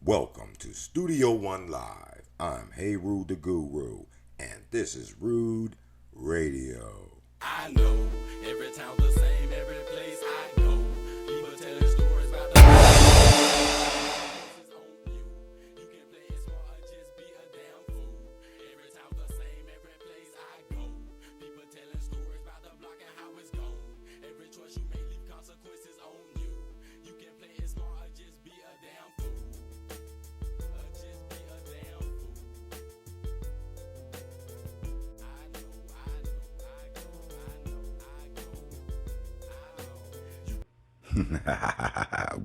Welcome to Studio One Live. I'm Hey Rude the Guru, and this is Rude Radio. I know every town the same, every place I go. People telling stories about the places on you. You can play it smart or just be a damn fool. Every town the same, every place I go. People telling stories about the block and how it's gone. Every choice you make leave consequences on you. You can play it smart or just be a damn fool. Or just be a damn fool. I know, I know, I go, I know, I go.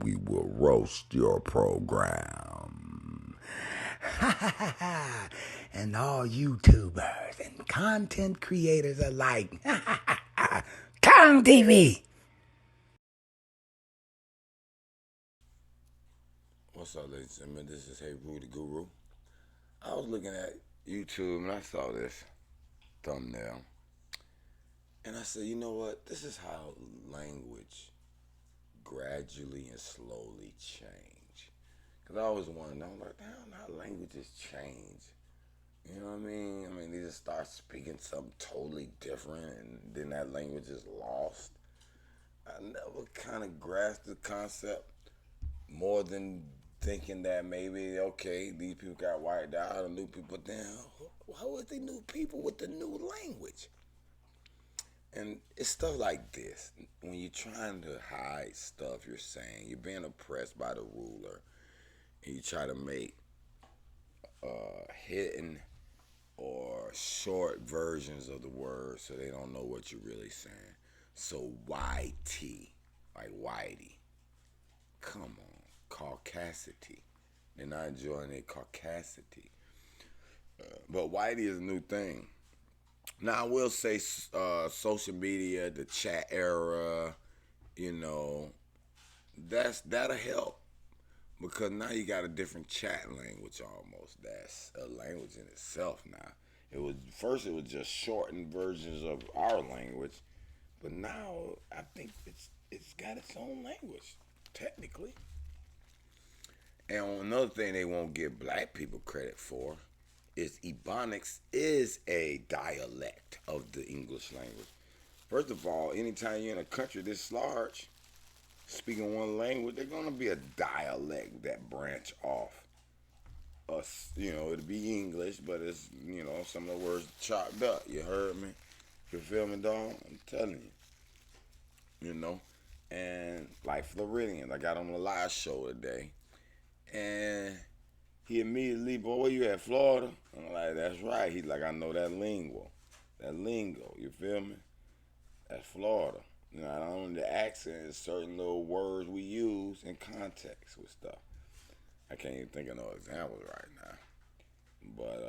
We will roast your program. And all YouTubers and content creators alike. Kong TV. What's up, ladies and gentlemen? This is Hey Rude the Guru. I was looking at YouTube and I saw this thumbnail. And I said, you know what? This is how language gradually and slowly change. Because I always wanted to know, like, damn, how languages change. You know what I mean? They just start speaking something totally different and then that language is lost. I never kind of grasped the concept more than thinking that maybe, okay, these people got wiped out and new people, but then how is they new people with the new language? And it's stuff like this. When you're trying to hide stuff you're saying, you're being oppressed by the ruler, and you try to make hidden or short versions of the word so they don't know what you're really saying. So YT, like Whitey. Come on, caucasity. They're not enjoying their caucasity. But Whitey is a new thing. Now I will say social media, the chat era, you know, that'll help because now you got a different chat language almost. That's a language in itself now. It was just shortened versions of our language, but now I think it's got its own language technically. And another thing they won't give black people credit for is Ebonics is a dialect of the English language. First of all, anytime you're in a country this large, speaking one language, there's gonna be a dialect that branch off. Us, it'll be English, but it's some of the words chopped up. You heard me? You feel me, dog? I'm telling you. And like Floridians, I got on a live show today, and he immediately, boy, where you at, Florida? I'm like, that's right. He's like, I know that lingo. That lingo, you feel me? That's Florida. Not only the accent, it's certain little words we use in context with stuff. I can't even think of no examples right now. But,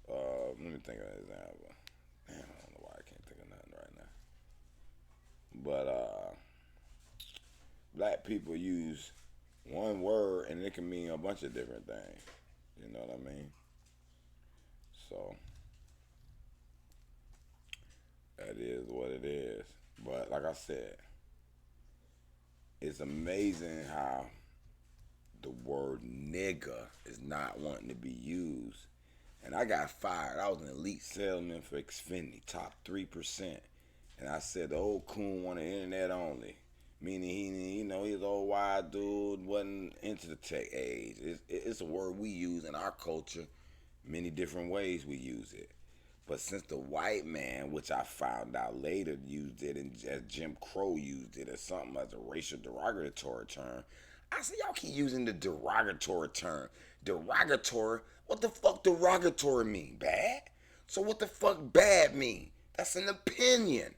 let me think of an example. Man, I don't know why I can't think of nothing right now. But, black people use one word and it can mean a bunch of different things. You know what I mean? So that is what it is. But like I said, it's amazing how the word nigga is not wanting to be used. And I got fired. I was an elite salesman for Xfinity, top 3%. And I said the old coon wanted internet only. Meaning he's an old wide dude, wasn't into the tech age. It's a word we use in our culture, many different ways we use it. But since the white man, which I found out later, used it, and as Jim Crow used it as something as a racial derogatory term, I said, y'all keep using the derogatory term. Derogatory? What the fuck derogatory mean? Bad? So what the fuck bad mean? That's an opinion.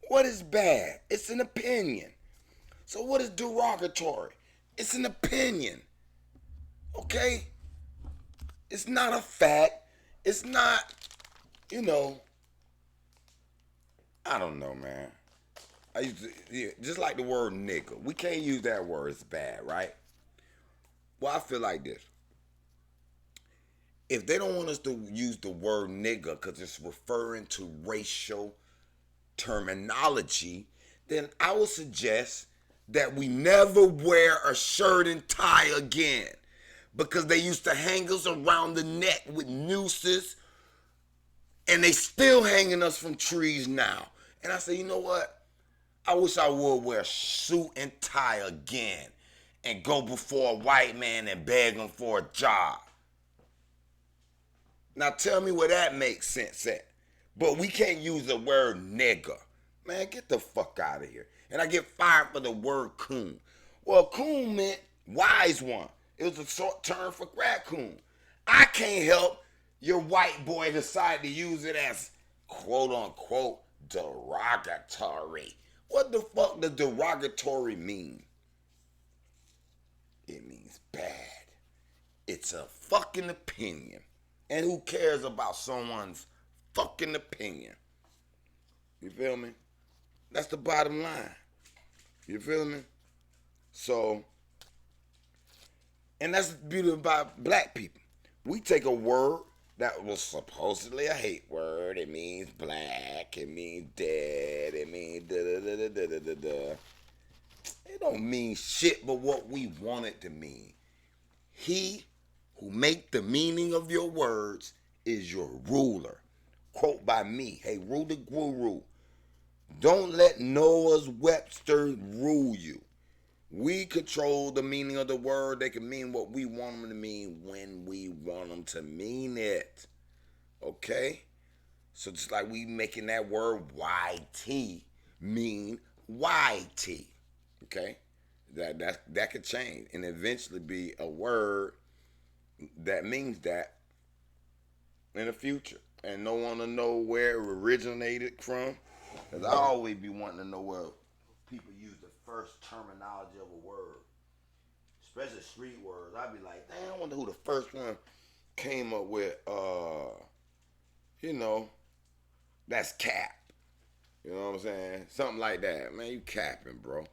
What is bad? It's an opinion. So what is derogatory? It's an opinion. Okay? It's not a fact. It's not, I don't know, man. Just like the word nigga. We can't use that word. It's bad, right? Well, I feel like this. If they don't want us to use the word nigga because it's referring to racial terminology, then I would suggest that we never wear a shirt and tie again because they used to hang us around the neck with nooses, and they still hanging us from trees now. And I say, you know what? I wish I would wear a suit and tie again and go before a white man and beg him for a job. Now tell me where that makes sense at. But we can't use the word nigger. Man, get the fuck out of here. And I get fired for the word coon. Well, coon meant wise one. It was a short term for raccoon. I can't help your white boy decide to use it as quote unquote derogatory. What the fuck does derogatory mean? It means bad. It's a fucking opinion. And who cares about someone's fucking opinion? You feel me? That's the bottom line. You feel me? So, and that's the beauty about black people. We take a word that was supposedly a hate word. It means black. It means dead. It means da-da-da-da-da-da-da. It don't mean shit but what we want it to mean. He who make the meaning of your words is your ruler. Quote by me, hey, Rule the Guru. Don't let Noah's Webster rule you. We control the meaning of the word. They can mean what we want them to mean when we want them to mean it. Okay? So just like we making that word YT mean YT. Okay? That could change and eventually be a word that means that in the future. And no one to know where it originated from. Because I always be wanting to know where people use the first terminology of a word. Especially street words. I'd be like, damn, I wonder who the first one came up with, that's cap. You know what I'm saying? Something like that. Man, you capping, bro.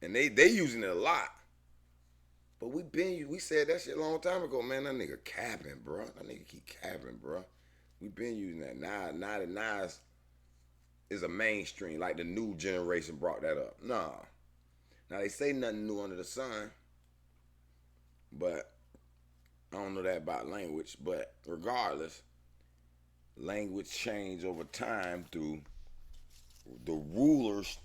And they using it a lot. But we said that shit a long time ago, man. That nigga capping, bro. That nigga keep capping, bro. We been using that. Now is a mainstream, like the new generation brought that up. Nah. Now they say nothing new under the sun, but I don't know that about language. But regardless, language change over time through the rulers,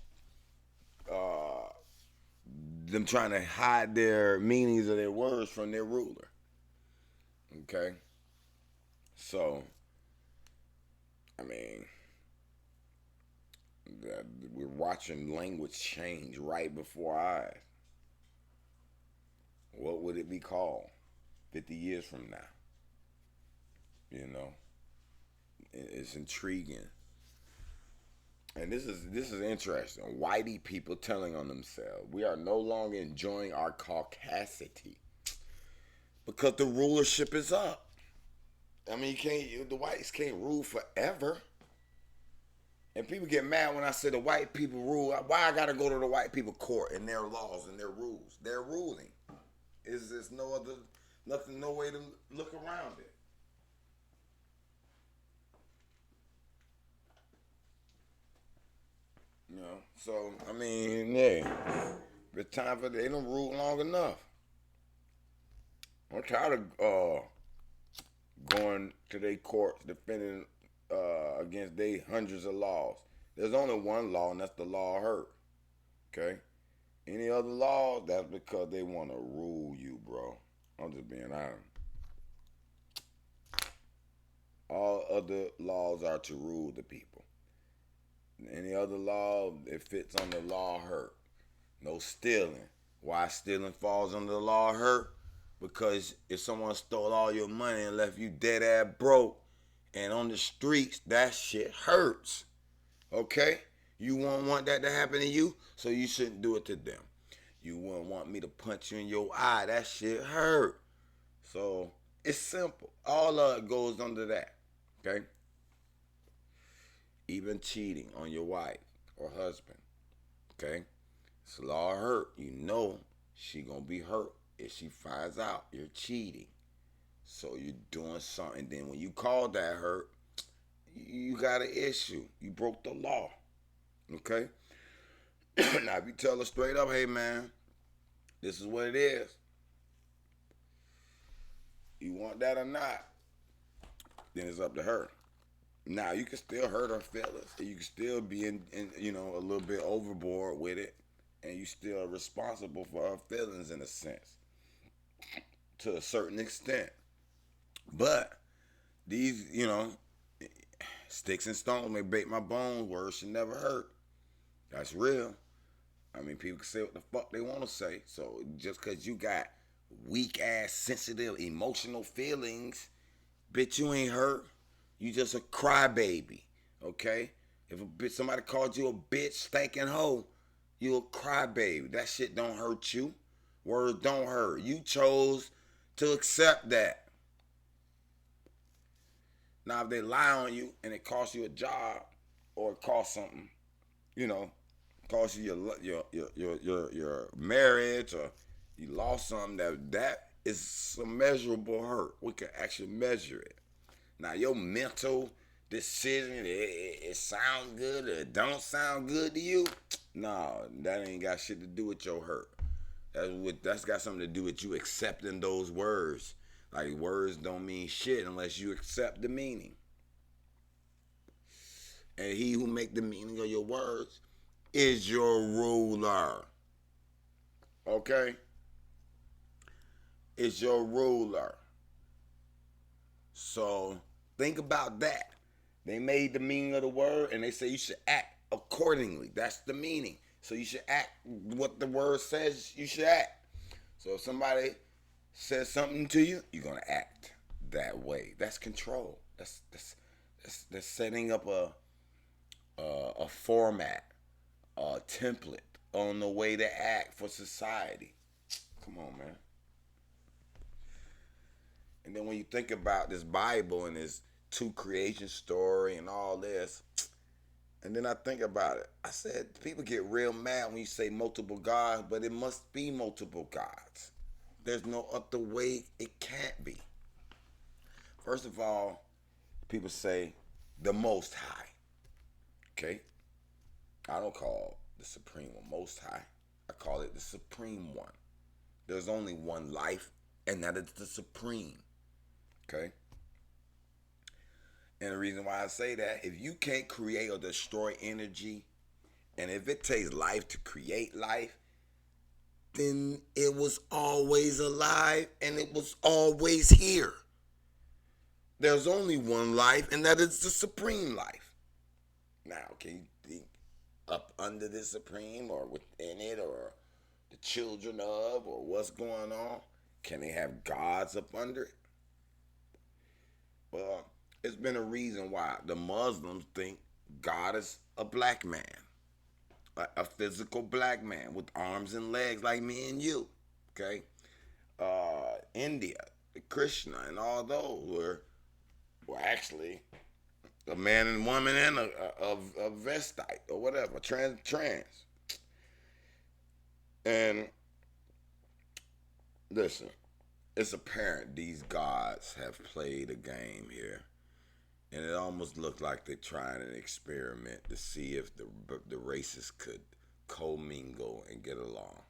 them trying to hide their meanings of their words from their ruler. Okay? So, I mean, we're watching language change right before our eyes. What would it be called 50 years from now? You know? It's intriguing. And this is interesting. Whitey people telling on themselves, we are no longer enjoying our caucasity because the rulership is up. I mean, the whites can't rule forever. And people get mad when I say the white people rule. Why I gotta go to the white people court and their laws and their rules? They're ruling. There's no way to look around it. You know, so I mean, yeah, it's time for they don't rule long enough. I'm tired of going to their courts defending against their hundreds of laws. There's only one law, and that's the law of hurt. Okay, any other laws, that's because they want to rule you, bro. I'm just being honest. All other laws are to rule the people. Any other law, it fits on the law of hurt. No stealing. Why stealing falls under the law of hurt? Because if someone stole all your money and left you dead ass broke and on the streets, that shit hurts. Okay? You won't want that to happen to you, so you shouldn't do it to them. You wouldn't want me to punch you in your eye. That shit hurt. So it's simple. All of it goes under that. Okay? Even cheating on your wife or husband. Okay? It's a law of hurt. You know she gonna be hurt if she finds out you're cheating. So you're doing something. Then when you call that hurt, you got an issue. You broke the law. Okay? Now, if you tell her straight up, hey man, this is what it is. You want that or not? Then it's up to her. Now you can still hurt her feelings. You can still be in a little bit overboard with it, and you still are responsible for her feelings in a sense, to a certain extent. But these, sticks and stones may break my bones. Words should never hurt. That's real. I mean, people can say what the fuck they want to say. So just because you got weak ass, sensitive, emotional feelings, bitch, you ain't hurt. You just a crybaby, okay? If a bitch, somebody called you a bitch, stinking hoe, you a crybaby. That shit don't hurt you. Words don't hurt. You chose to accept that. Now, if they lie on you and it costs you a job or it costs something, costs you your marriage, or you lost something, that is some measurable hurt. We can actually measure it. Now, your mental decision, it sounds good or it don't sound good to you, no, that ain't got shit to do with your hurt. That's got something to do with you accepting those words. Like, words don't mean shit unless you accept the meaning. And he who make the meaning of your words is your ruler. Okay? It's your ruler. So think about that. They made the meaning of the word and they say you should act accordingly. That's the meaning. So you should act what the word says you should act. So if somebody says something to you, you're gonna act that way. That's control. That's setting up a format, a template on the way to act for society. Come on, man. And then when you think about this Bible and this two creation story and all this, and then I think about it, I said people get real mad when you say multiple gods, but it must be multiple gods. There's no other way it can't be. First of all, people say the Most High. Okay? I don't call the Supreme One Most High. I call it the Supreme One. There's only one life, and that is the Supreme. Okay? And the reason why I say that, if you can't create or destroy energy, and if it takes life to create life, then it was always alive and it was always here. There's only one life, and that is the supreme life. Now, can you think up under the supreme or within it or the children of or what's going on? Can they have gods up under it? Well, it's been a reason why the Muslims think God is a black man, a physical black man with arms and legs like me and you. Okay, India, Krishna, and all those were actually a man and woman and a Vestite or whatever, trans. And listen, it's apparent these gods have played a game here. And it almost looked like they're trying an experiment to see if the races could commingle and get along.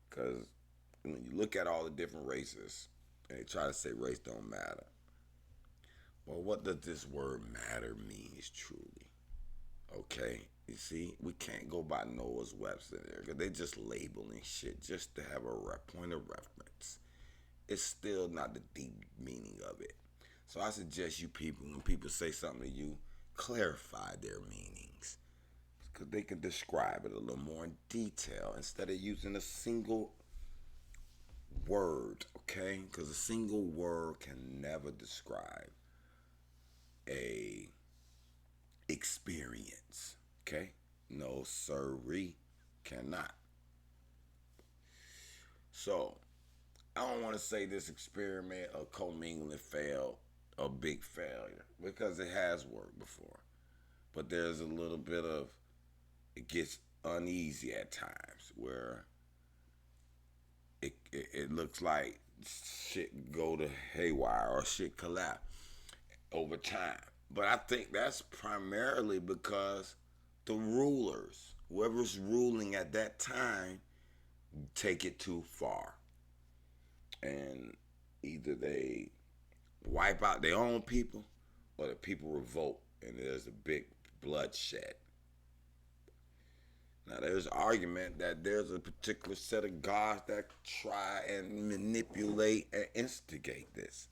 Because when you look at all the different races, and they try to say race don't matter. Well, what does this word matter means truly? Okay, you see, we can't go by Noah's Webster there, because they just labeling shit just to have a point of reference. It's still not the deep meaning of it. So I suggest you people, when people say something to you, clarify their meanings, because they can describe it a little more in detail instead of using a single word, okay? Because a single word can never describe a experience, okay? No sirree, cannot. So I don't want to say this experiment of commingling failed, a big failure, because it has worked before. But there's a little bit of, it gets uneasy at times where it looks like shit go to haywire or shit collapse over time. But I think that's primarily because the rulers, whoever's ruling at that time, take it too far. And either they wipe out their own people or the people revolt and there's a big bloodshed. Now, there's argument that there's a particular set of gods that try and manipulate and instigate this.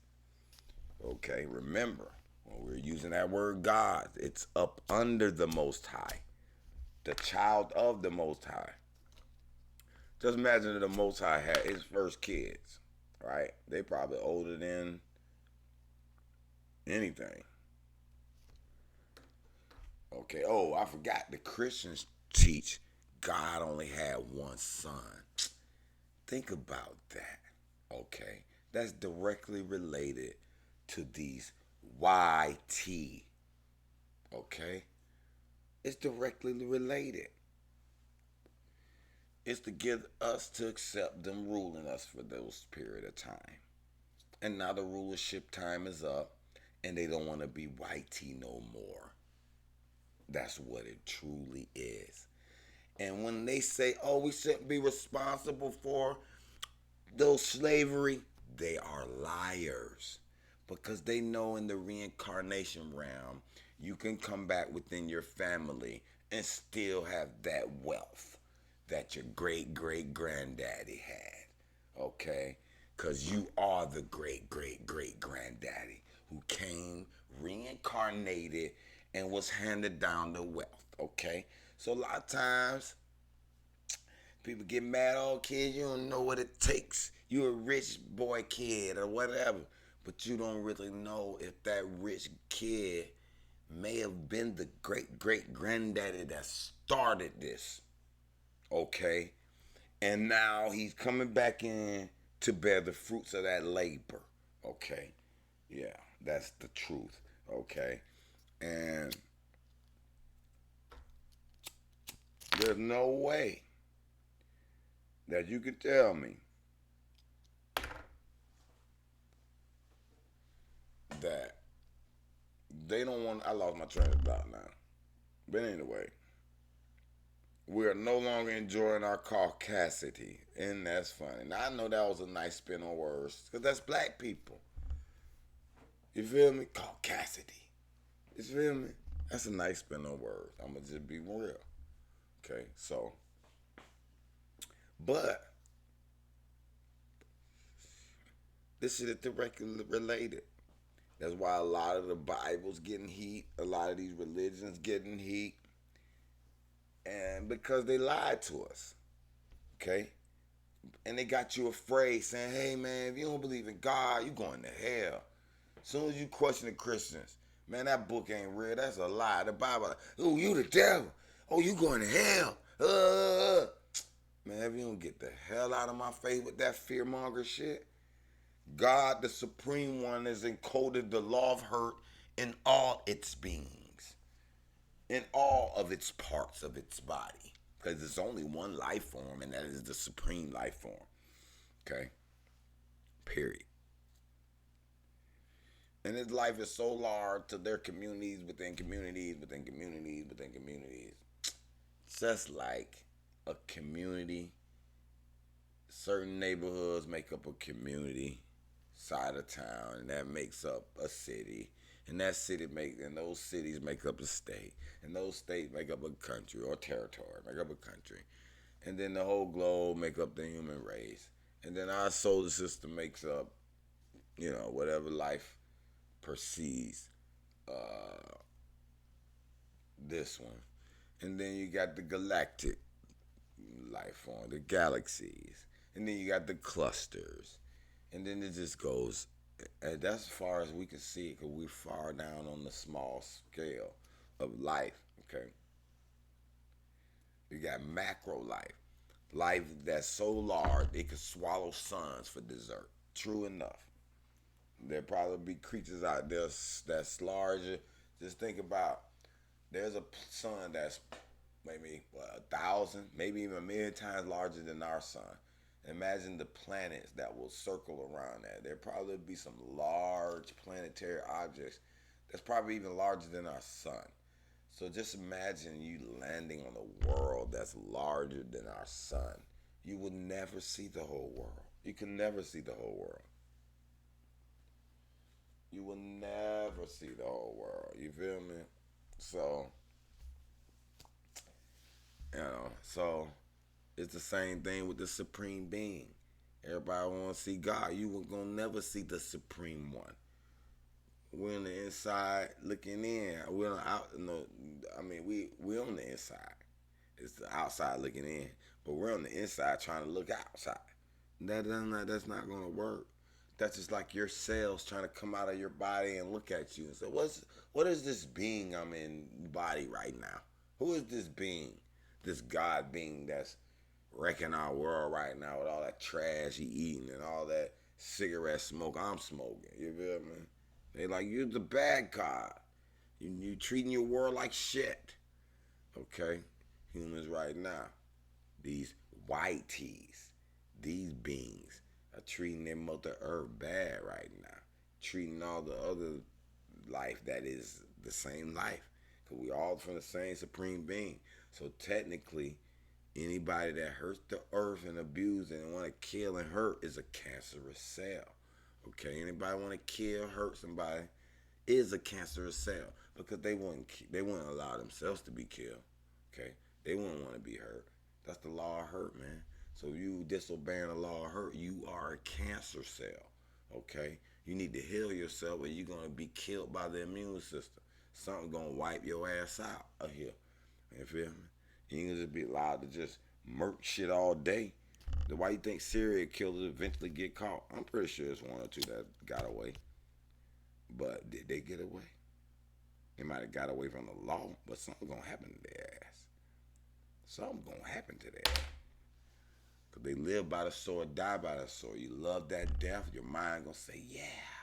Okay, remember, when we're using that word God, it's up under the Most High, the child of the Most High. Just imagine that the Most High had his first kids, right? They probably older than anything. Okay, oh, I forgot. The Christians teach God only had one son. Think about that. Okay, that's directly related to these YT. Okay, it's directly related. It's to get us to accept them ruling us for those period of time. And now the rulership time is up and they don't want to be YT no more. That's what it truly is. And when they say, oh, we shouldn't be responsible for those slavery, they are liars. Because they know in the reincarnation realm, you can come back within your family and still have that wealth that your great great granddaddy had. Okay? Because you are the great great great granddaddy who came, reincarnated, and was handed down the wealth. Okay? So a lot of times, people get mad, oh, kid, you don't know what it takes. You're a rich boy kid or whatever. But you don't really know if that rich kid may have been the great great granddaddy that started this. Okay? And now he's coming back in to bear the fruits of that labor. Okay? Yeah, that's the truth. Okay? And there's no way that you can tell me that they don't want. I lost my train of thought now. But anyway, we are no longer enjoying our caucasity. And that's funny. Now, I know that was a nice spin on words because that's black people. You feel me? Caucasity. You feel me? That's a nice spin on words. I'm going to just be real. Okay, so. But this shit is directly related. That's why a lot of the Bible's getting heat. A lot of these religions getting heat. And because they lied to us. Okay? And they got you afraid saying, hey man, if you don't believe in God, you going to hell. As soon as you question the Christians, man, that book ain't real. That's a lie. The Bible, oh, you the devil. Oh, you going to hell. Man, if you don't get the hell out of my face with that fearmonger shit. God, the Supreme One, has encoded the law of hurt in all its beings, in all of its parts of its body. Because there's only one life form, and that is the supreme life form. Okay? Period. And his life is so large to their communities within communities within communities within communities. Just like a community, certain neighborhoods make up a community side of town, and that makes up a city. And that city and those cities make up a state. And those states make up a country or territory, make up a country. And then the whole globe make up the human race. And then our solar system makes up, whatever life perceives this one. And then you got the galactic life form, the galaxies. And then you got the clusters. And then it just goes, and that's as far as we can see it, because we're far down on the small scale of life, okay? You got macro life. Life that's so large, it could swallow suns for dessert. True enough. There'll probably be creatures out there that's larger. Just think about, there's a sun that's maybe 1,000, maybe even 1,000,000 times larger than our sun. Imagine the planets that will circle around that. There'll probably be some large planetary objects that's probably even larger than our sun. So just imagine you landing on a world that's larger than our sun. You will never see the whole world. You can never see the whole world. You will never see the whole world. You feel me? So, so it's the same thing with the supreme being. Everybody want to see God. You were gonna never see the supreme one. We're on the inside looking in. We're out. No, I mean we on the inside. It's the outside looking in, but we're on the inside trying to look outside. That's not gonna work. That's just like your cells trying to come out of your body and look at you and say, what is this being I'm in body right now? Who is this being? This God being that's wrecking our world right now with all that trash he eating and all that cigarette smoke I'm smoking. You feel me? They like, you're the bad God. You treating your world like shit. Okay? Humans right now, these white tees, these beings are treating their mother earth bad right now. Treating all the other life that is the same life. Because we all from the same supreme being. So technically, anybody that hurts the earth and abuse and want to kill and hurt is a cancerous cell. Okay, anybody want to kill, hurt somebody is a cancerous cell because they wouldn't allow themselves to be killed. Okay, they wouldn't want to be hurt. That's the law of hurt, man. So if you disobeying the law of hurt, you are a cancer cell. Okay, you need to heal yourself, or you're gonna be killed by the immune system. Something gonna wipe your ass out of here. You feel me? You can just be allowed to just murk shit all day. Why you think serial killers eventually get caught? I'm pretty sure it's one or two that got away. But did they get away? They might have got away from the law, but something's gonna happen to their ass. Something's gonna happen to their ass. Cause they live by the sword, die by the sword. You love that death, your mind gonna say, yeah,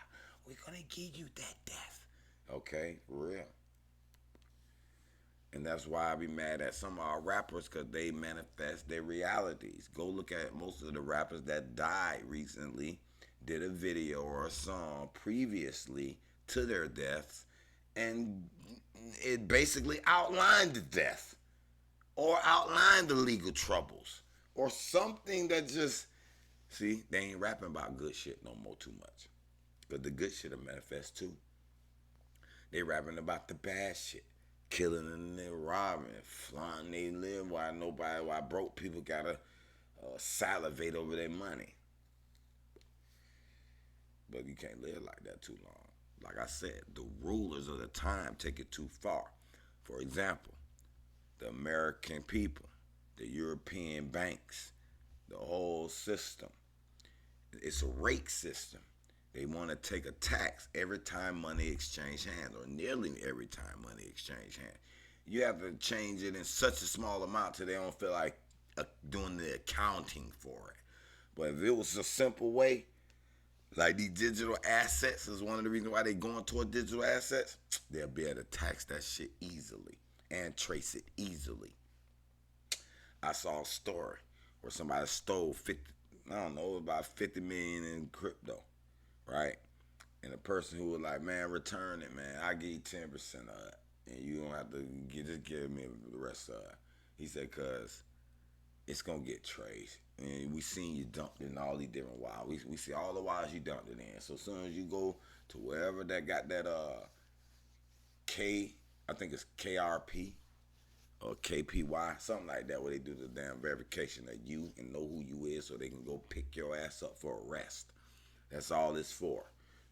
we're gonna give you that death. Okay, for real. And that's why I be mad at some of our rappers, because they manifest their realities. Go look at most of the rappers that died recently, did a video or a song previously to their deaths, and it basically outlined the death or outlined the legal troubles or something that just, see, they ain't rapping about good shit no more too much. Because the good shit will manifest too. They rapping about the bad shit. Killing and then robbing, flaunting they live why broke people gotta salivate over their money. But you can't live like that too long. Like I said, the rulers of the time take it too far. For example, the American people, the European banks, the whole system. It's a rake system. They want to take a tax every time money exchange hands, or nearly every time money exchange hands. You have to change it in such a small amount till they don't feel like doing the accounting for it. But if it was a simple way, like these digital assets is one of the reasons why they going toward digital assets, they'll be able to tax that shit easily and trace it easily. I saw a story where somebody stole about 50 million in crypto. Right? And the person who was like, man, return it, man. I give you 10% of it. And you don't have to just give me the rest of it. He said, cause it's gonna get traced. And we seen you dumped in all these different wires. We see all the wires you dumped it in. So as soon as you go to wherever that got that I think it's KRP or KPY, something like that, where they do the damn verification of you and know who you is so they can go pick your ass up for arrest. That's all it's for.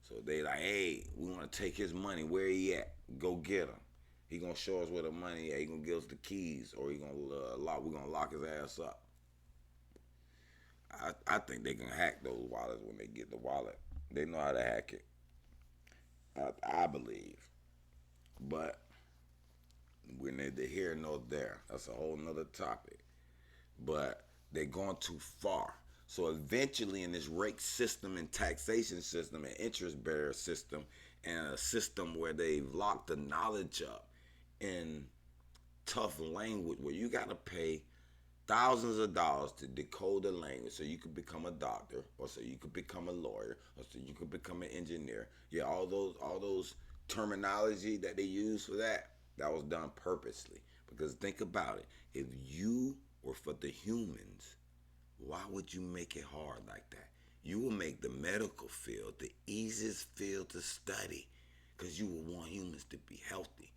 So they like, hey, we want to take his money. Where he at? Go get him. He gonna show us where the money at. He gonna give us the keys, or he gonna we gonna lock his ass up. I think they can hack those wallets when they get the wallet. They know how to hack it. I believe, but we're neither here nor there. That's a whole nother topic. But they're going too far. So eventually in this rake system and taxation system and interest bearer system and a system where they've locked the knowledge up in tough language where you got to pay thousands of dollars to decode the language so you could become a doctor, or so you could become a lawyer, or so you could become an engineer. Yeah, all those terminology that they use for that, That was done purposely. Because think about it. If you were for the humans, why would you make it hard like that? You will make the medical field the easiest field to study because you will want humans to be healthy.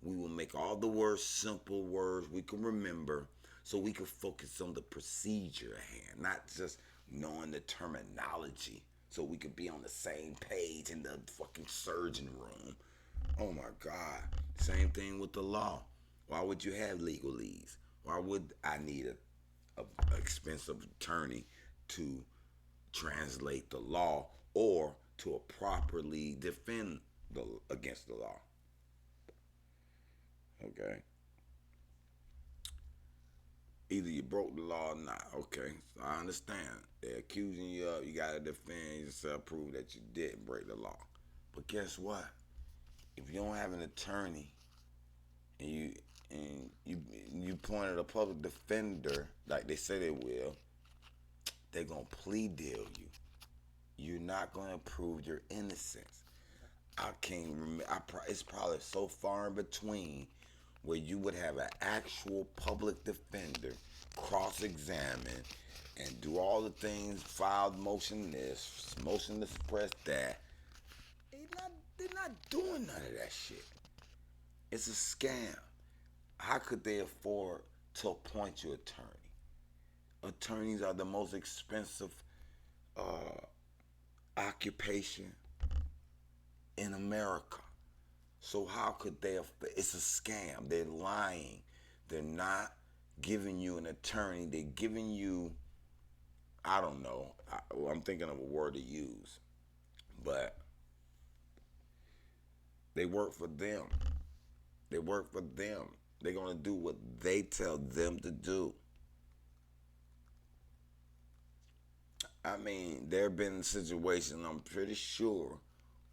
We will make all the words simple words we can remember so we can focus on the procedure at hand, not just knowing the terminology so we could be on the same page in the fucking surgeon room. Oh my God. Same thing with the law. Why would you have legalese? Why would I need a expensive attorney to translate the law or to properly defend against the law? Okay. Either you broke the law or not. Okay, so I understand. They're accusing you of, you gotta defend yourself, prove that you didn't break the law. But guess what? If you don't have an attorney and you pointed a public defender like they say they will, they're gonna plea deal you. You're not gonna prove your innocence. I can't remember. It's probably so far in between where you would have an actual public defender cross-examine and do all the things, filed motion this, motion to suppress that. They're not doing none of that shit. It's a scam. How could they afford to appoint you attorney? Attorneys are the most expensive occupation in America. So how could they? It's a scam. They're lying. They're not giving you an attorney. They're giving you, I don't know. I'm thinking of a word to use, but they work for them. They work for them. They're gonna do what they tell them to do. I mean, there have been situations, I'm pretty sure,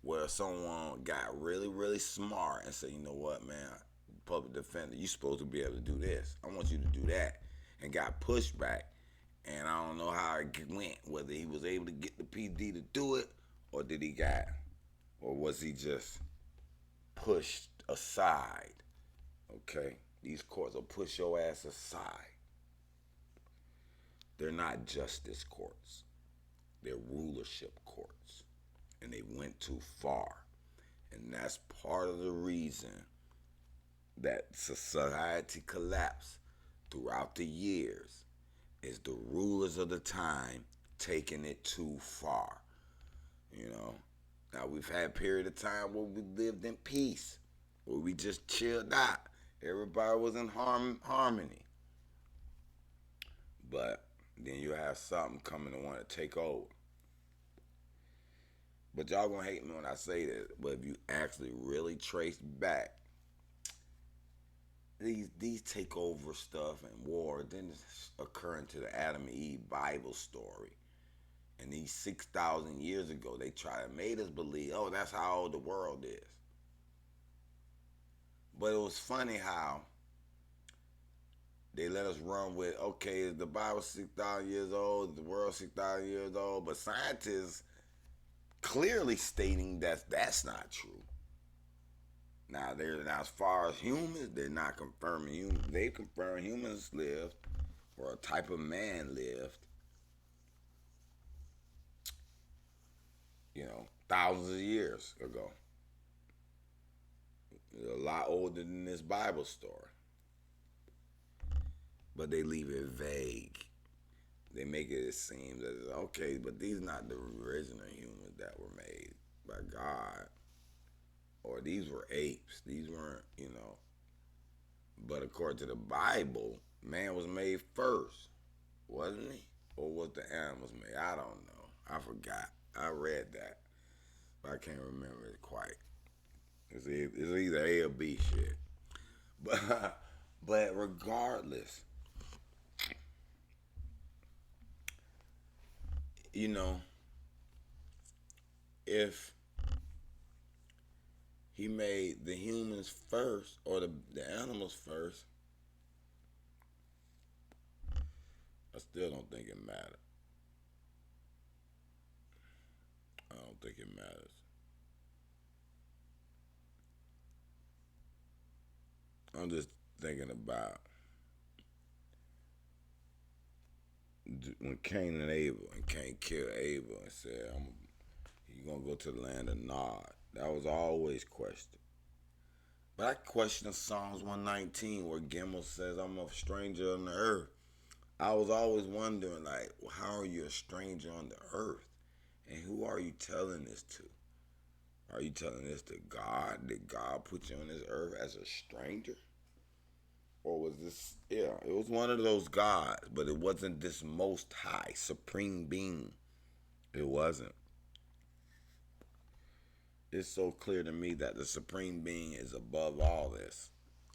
where someone got really, really smart and said, you know what, man, public defender, you supposed to be able to do this. I want you to do that. And got pushed back. And I don't know how it went, whether he was able to get the PD to do it, or was he just pushed aside? Okay? These courts will push your ass aside. They're not justice courts. They're rulership courts. And they went too far. And that's part of the reason that society collapsed throughout the years, is the rulers of the time taking it too far. You know, now we've had a period of time where we lived in peace, where we just chilled out. Everybody was in harmony. But then you have something coming to want to take over. But y'all gonna hate me when I say that. But if you actually really trace back these takeover stuff and war didn't occur into the Adam and Eve Bible story. And these 6,000 years ago, they tried to make us believe, oh, that's how old the world is. But it was funny how they let us run with, okay, is the Bible 6,000 years old? Is the world 6,000 years old? But scientists clearly stating that that's not true. Now, as far as humans, they're not confirming humans. They confirm humans lived, or a type of man lived, thousands of years ago. A lot older than this Bible story. But they leave it vague. They make it seem that, okay, but these are not the original humans that were made by God. Or these were apes. These weren't, But according to the Bible, man was made first, wasn't he? Or was the animals made? I don't know. I forgot. I read that, but I can't remember it quite. It's either A or B shit. But regardless, if he made the humans first, or the animals first, I still don't think it matters. I don't think it matters. I'm just thinking about when Cain and Abel, and Cain killed Abel and said, "You gonna go to the land of Nod." That was always questioned. But I question Psalms 119 where Gimel says, "I'm a stranger on the earth." I was always wondering, like, well, how are you a stranger on the earth? And who are you telling this to? Are you telling this to God? Did God put you on this earth as a stranger? Or was this, yeah, it was one of those gods, but it wasn't this most high, supreme being. It wasn't. It's so clear to me that the supreme being is above all this,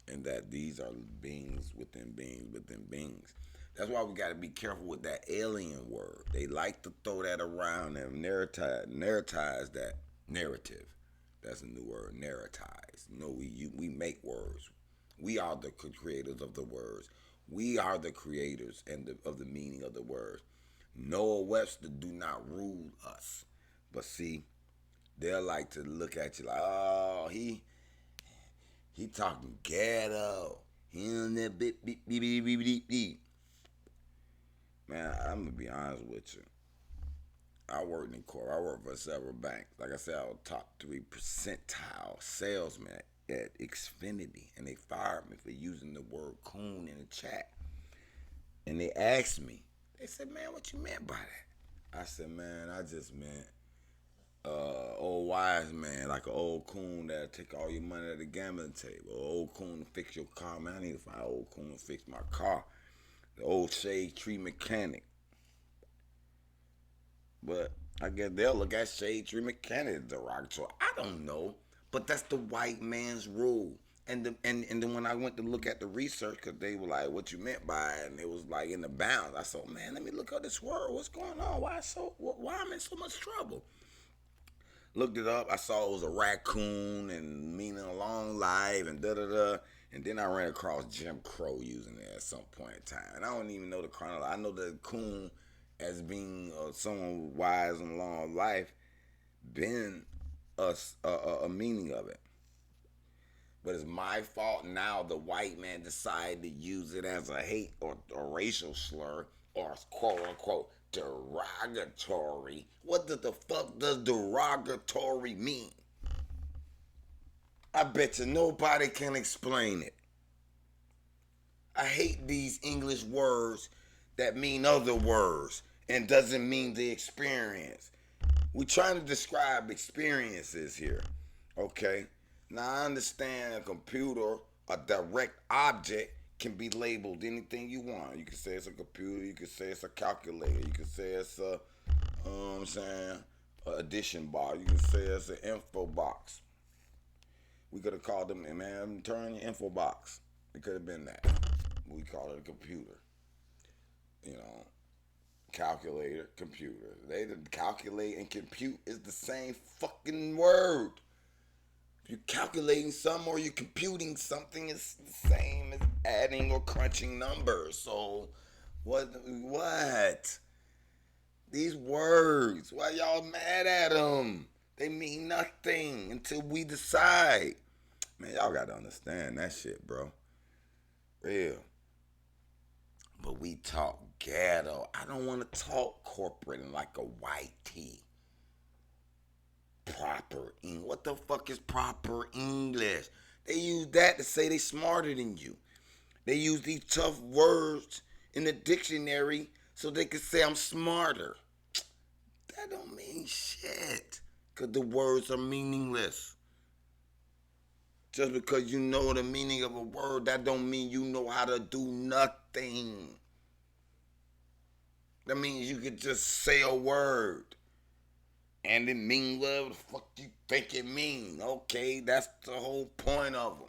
and that these are beings within beings within beings. That's why we got to be careful with that alien word. They like to throw that around and narratize that narrative. That's a new word, narratize. You know, we make words. We are the creators of the words. We are the creators of the meaning of the words. Noah Webster do not rule us. But see, they'll like to look at you like, oh, he talking ghetto. He on that beep beep beep beep beep beep beep. Man, I'm gonna be honest with you. I worked in corporate. I worked for several banks. Like I said, I was top 3 percentile salesman at Xfinity, and they fired me for using the word coon in the chat. And they asked me, they said, "Man, what you meant by that?" I said, "Man, I just meant old wise man, like an old coon that'll take all your money at the gambling table. Old coon to fix your car. Man, I need to find an old coon to fix my car. The old shade tree mechanic." But I guess they'll look at shade tree mechanic as derogatory. I don't know. But that's the white man's rule. And then when I went to look at the research, because they were like, "What you meant by it?" And it was like in the bounds. I said, "Man, let me look up this word. What's going on? Why I'm in so much trouble?" Looked it up. I saw it was a raccoon and meaning a long life and da da da. And then I ran across Jim Crow using it at some point in time. And I don't even know the chronology. I know the coon as being someone wise and long life, been a meaning of it. But it's my fault now the white man decided to use it as a hate or racial slur or quote unquote derogatory. What the fuck does derogatory mean? I bet you nobody can explain it. I hate these English words that mean other words and doesn't mean the experience. We're trying to describe experiences here, okay? Now I understand a computer, a direct object, can be labeled anything you want. You can say it's a computer, you can say it's a calculator, you can say it's a, I'm saying, addition bar, you can say it's an info box. We could have called them, man, turn your info box. It could have been that. We call it a computer. You know, calculator, computer. They calculate and compute is the same fucking word. If you're calculating something or you're computing something, it's the same as adding or crunching numbers. So, what? These words, why y'all mad at them? They mean nothing until we decide. Man, y'all gotta understand that shit, bro. Real. But we talk ghetto. I don't want to talk corporate and like a white tee. Proper English. What the fuck is proper English? They use that to say they smarter than you. They use these tough words in the dictionary so they can say I'm smarter. That don't mean shit. Because the words are meaningless. Just because you know the meaning of a word, that don't mean you know how to do nothing. That means you could just say a word and it mean whatever the fuck you think it mean. Okay, that's the whole point of them.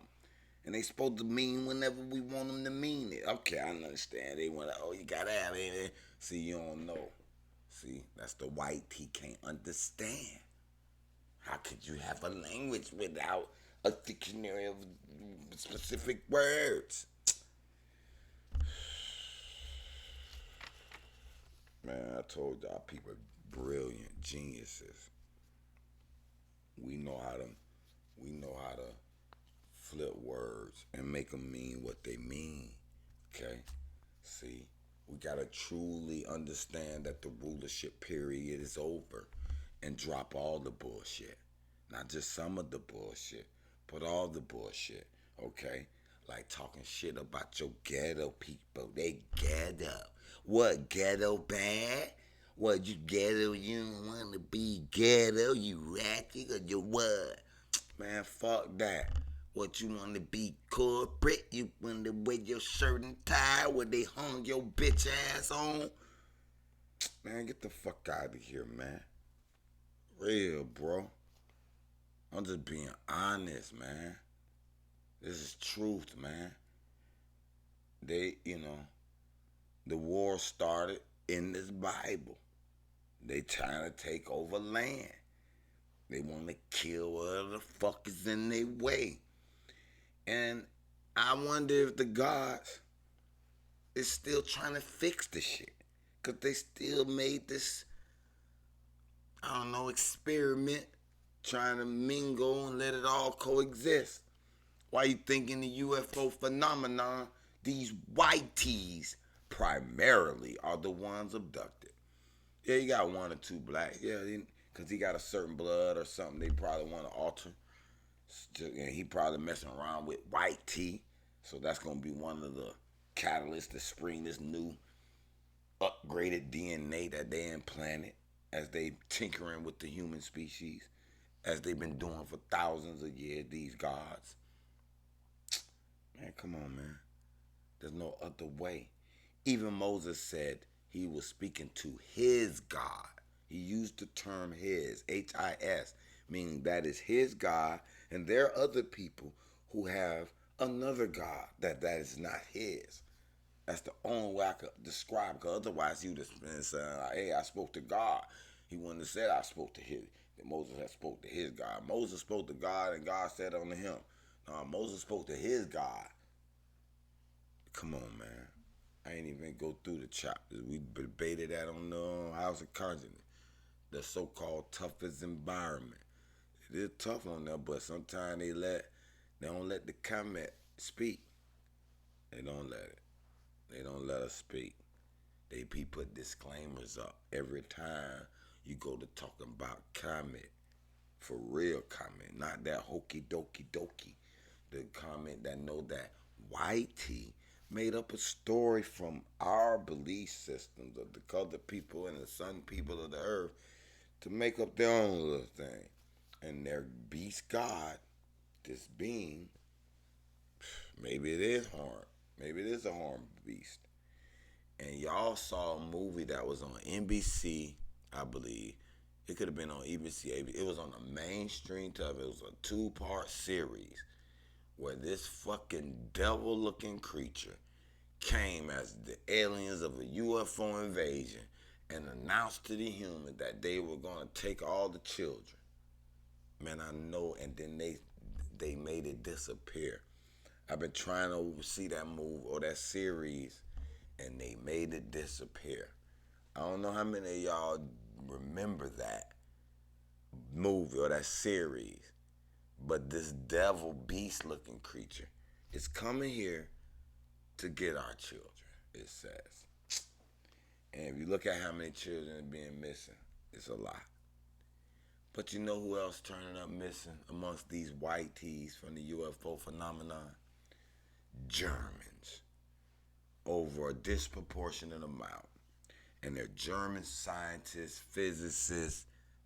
And they supposed to mean whenever we want them to mean it. Okay, I understand. They want to, oh, you gotta have it. See, you don't know. See, that's the white he can't understand. How could you have a language without a dictionary of specific words? Man, I told y'all people brilliant geniuses. We know how to flip words and make them mean what they mean. Okay? See, we gotta truly understand that the rulership period is over and drop all the bullshit. Not just some of the bullshit, but all the bullshit. Okay? Like talking shit about your ghetto people. They ghetto. What, ghetto bad? What, you ghetto? You don't want to be ghetto? You ratchet or you what? Man, fuck that. What, you want to be corporate? You want to wear your shirt and tie where they hung your bitch ass on? Man, get the fuck out of here, man. Real, bro. I'm just being honest, man. This is truth, man. The war started in this Bible. They trying to take over land. They want to kill whatever the fuck is in their way. And I wonder if the gods is still trying to fix the shit. Because they still made this, experiment trying to mingle and let it all coexist. Why you think in the UFO phenomenon, these whiteys primarily are the ones abducted? Yeah, you got one or two black. Yeah, because he got a certain blood or something they probably want to alter. And he probably messing around with white tea. So that's going to be one of the catalysts to spring this new upgraded DNA that they implanted as they tinkering with the human species, as they've been doing for thousands of years, these gods. Man, come on, man. There's no other way. Even Moses said he was speaking to his God. He used the term his, H-I-S, meaning that is his God, and there are other people who have another God that is not his. That's the only way I could describe, because otherwise he would have been saying, like, hey, I spoke to God. He wouldn't have said I spoke to his. That Moses had spoke to his God. Moses spoke to God, and God said unto him. No, Moses spoke to his God. Come on, man. I ain't even go through the chapters. We debated that on the House of Conscience. The so-called toughest environment. It is tough on them, but sometimes they don't let the comment speak. They don't let it. They don't let us speak. They put disclaimers up every time you go to talking about comment. For real comment, not that hokey dokey dokey. The comment that know that whitey made up a story from our belief systems of the colored people and the sun people of the earth to make up their own little thing. And their beast God, this being, maybe it is horned. Maybe it is a horned beast. And y'all saw a movie that was on NBC, I believe. It could have been on ABC. It was on the mainstream television. It was a 2-part series where this fucking devil-looking creature came as the aliens of a UFO invasion and announced to the humans that they were going to take all the children. Man, I know, and then they made it disappear. I've been trying to see that movie or that series, and they made it disappear. I don't know how many of y'all remember that movie or that series, but this devil beast looking creature is coming here to get our children, it says. And if you look at how many children are being missing, it's a lot. But you know who else turning up missing amongst these white tees from the UFO phenomenon? Germans. Over a disproportionate amount. And they're German scientists, physicists,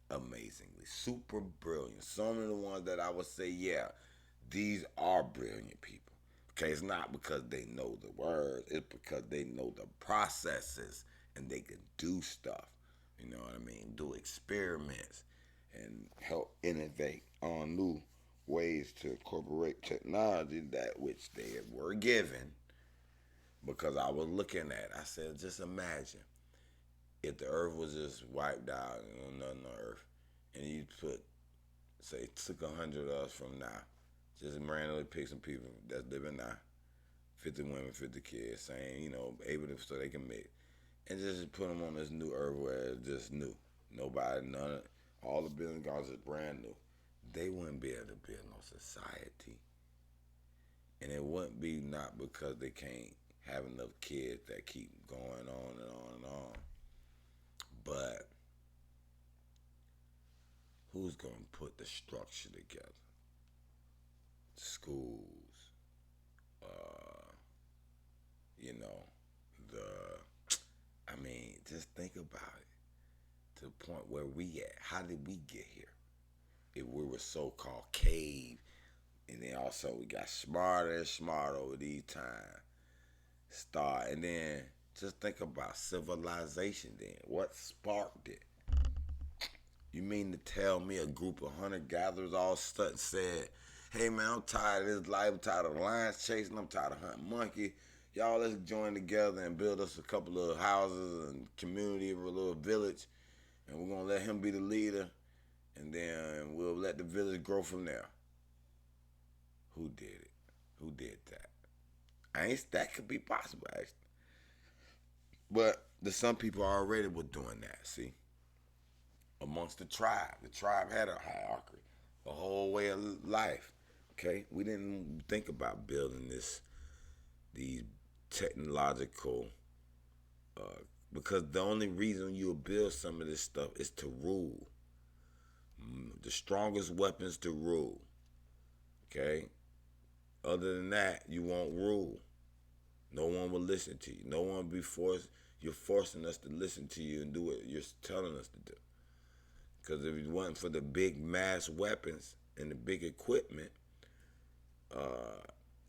amazingly, super brilliant. Some of the ones that I would say, yeah, these are brilliant people. Okay, it's not because they know the words, it's because they know the processes and they can do stuff. You know what I mean? Do experiments and help innovate on new ways to incorporate technology that which they were given. Because I was looking at, I said, just imagine if the earth was just wiped out and nothing on earth, and you took 100 of us from now, just randomly pick some people that's living now, 50 women, 50 kids, saying, able to, so they can mate, and just put them on this new earth where it's just new. Nobody, all the building guards is brand new. They wouldn't be able to build no society. And it wouldn't be not because they can't have enough kids that keep going on and on and on. But who's going to put the structure together? Schools, you know, just think about it. To the point where we at. How did we get here? If we were so-called cave, and then also we got smarter and smarter over these times. And then just think about civilization then. What sparked it? You mean to tell me a group of hunter-gatherers all of a sudden said, hey man, I'm tired of this life, I'm tired of lions chasing, I'm tired of hunting monkey. Y'all, let's join together and build us a couple of houses and community of a little village, and we're gonna let him be the leader, and then we'll let the village grow from there. Who did it? Who did that? That could be possible, actually. But some people already were doing that, see? Amongst the tribe. The tribe had a hierarchy, a whole way of life. Okay? We didn't think about building these technological, because the only reason you'll build some of this stuff is to rule. The strongest weapons to rule. Okay? Other than that, you won't rule. No one will listen to you. No one will be forced. You're forcing us to listen to you and do what you're telling us to do. Because if it wasn't for the big mass weapons and the big equipment,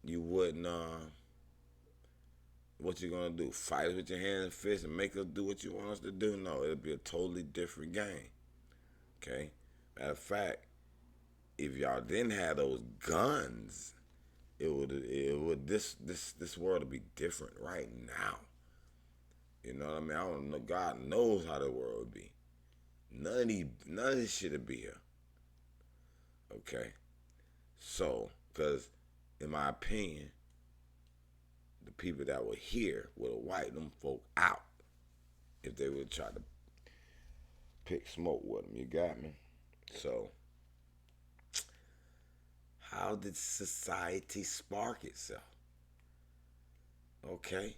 you wouldn't. What you gonna do? Fight us with your hands and fists and make us do what you want us to do? No, it'll be a totally different game. Okay. Matter of fact, if y'all didn't have those guns, it would this world would be different right now. You know what I mean? I don't know. God knows how the world would be. None of this shit would be here. Okay? So, because in my opinion, the people that were here would have wiped them folk out if they would try to pick smoke with them. You got me? So, how did society spark itself? Okay?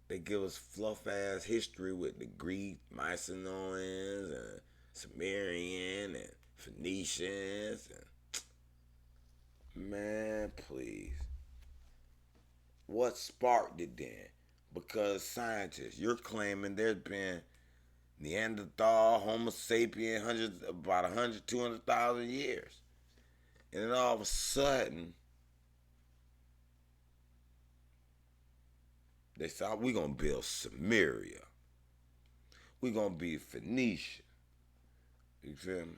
They give us fluff ass history with the Greek, Mycenaeans, and Sumerian, and Phoenicians, and man, please. What sparked it then? Because scientists, you're claiming there's been Neanderthal, Homo sapien, about 100, 200,000 years. And then all of a sudden, they said, we're going to build Samaria. We're going to be Phoenicia. You feel me?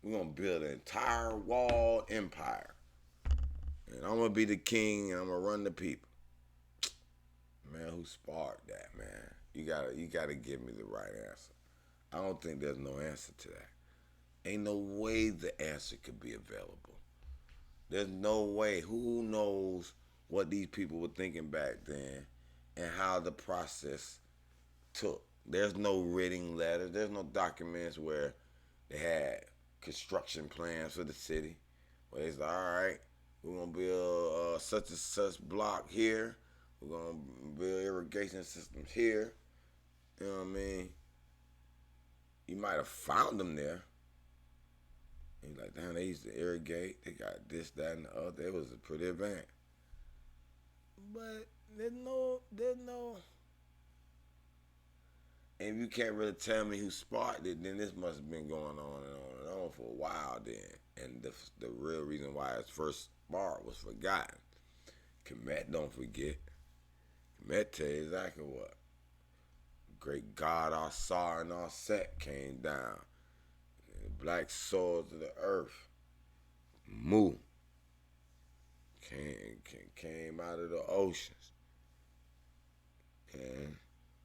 We're going to build an entire walled empire. And I'm going to be the king and I'm going to run the people. Man, who sparked that, man? You gotta give me the right answer. I don't think there's no answer to that. Ain't no way the answer could be available. There's no way. Who knows what these people were thinking back then and how the process took. There's no written letters. There's no documents where they had construction plans for the city. Where they said, all right, we're going to build such and such block here. We're going to build irrigation systems here. You know what I mean? You might have found them there. And you're like, damn, they used to irrigate. They got this, that, and the other. It was pretty advanced. But there's no. And if you can't really tell me who sparked it, then this must have been going on and on and on for a while then. And the real reason why its first spark was forgotten. Kemet, don't forget. Kemet tell you exactly what. Great God, our Sar and our Set came down. And the black swords of the earth. Mu. Came out of the oceans. And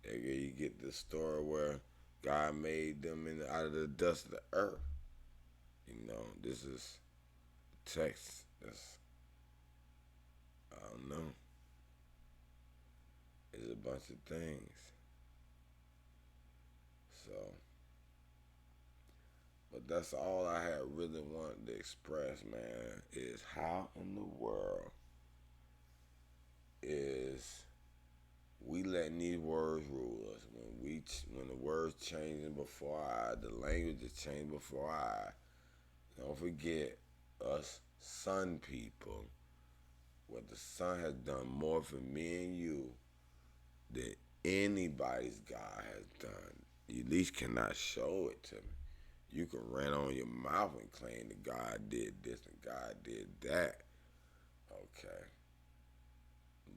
you get the story where God made them out of the dust of the earth. You know, this is text that's, I don't know. It's a bunch of things. So, but that's all I had really wanted to express, man, is how in the world is we letting these words rule us. When the words changing before our eyes, the language is changing before our eyes. Don't forget us sun people. What the sun has done more for me and you than anybody's God has done. You at least cannot show it to me. You can run on your mouth and claim that God did this and God did that. Okay.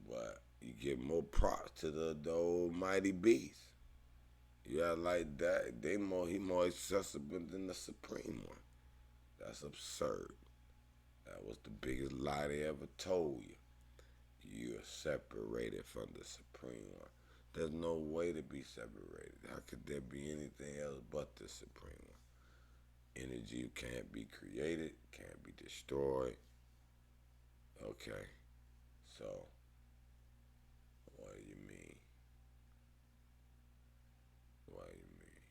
But you give more props to the almighty beast. Yeah, like that. He more accessible than the supreme one. That's absurd. That was the biggest lie they ever told you. You are separated from the supreme one. There's no way to be separated. How could there be anything else but the supreme one? Energy can't be created, can't be destroyed. Okay, so what do you mean? What do you mean?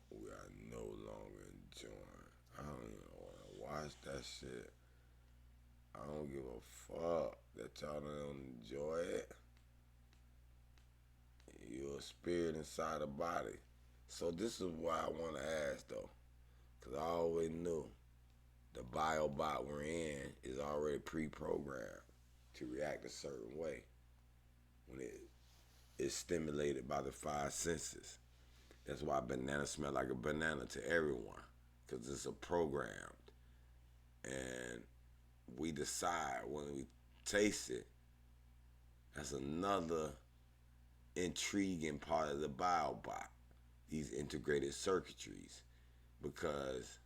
We are no longer enjoying. I don't even want to watch that shit. I don't give a fuck that y'all don't enjoy it. You're a spirit inside a body. So this is why I want to ask though, because I always knew the biobot we're in is already pre-programmed to react a certain way when it is stimulated by the five senses. That's why banana smell like a banana to everyone, because it's a programmed. And we decide when we taste it. That's another intriguing part of the biobot, these integrated circuitries, because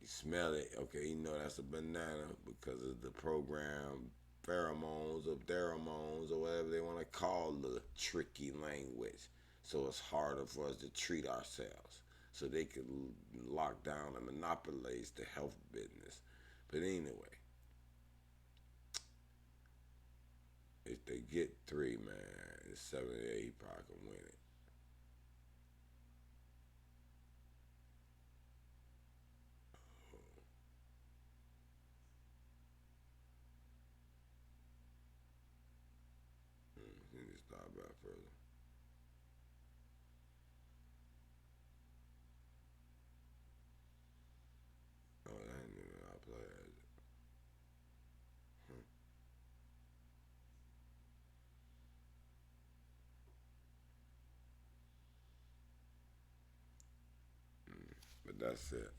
you smell it, okay, you know that's a banana because of the program pheromones or pheromones or whatever they want to call the tricky language. So it's harder for us to treat ourselves. So they could lock down and monopolize the health business. But anyway, if they get 3, man, it's 7 or 8, he probably can win it. He need to start back further. Oh, that ain't even how I play it. But that's it.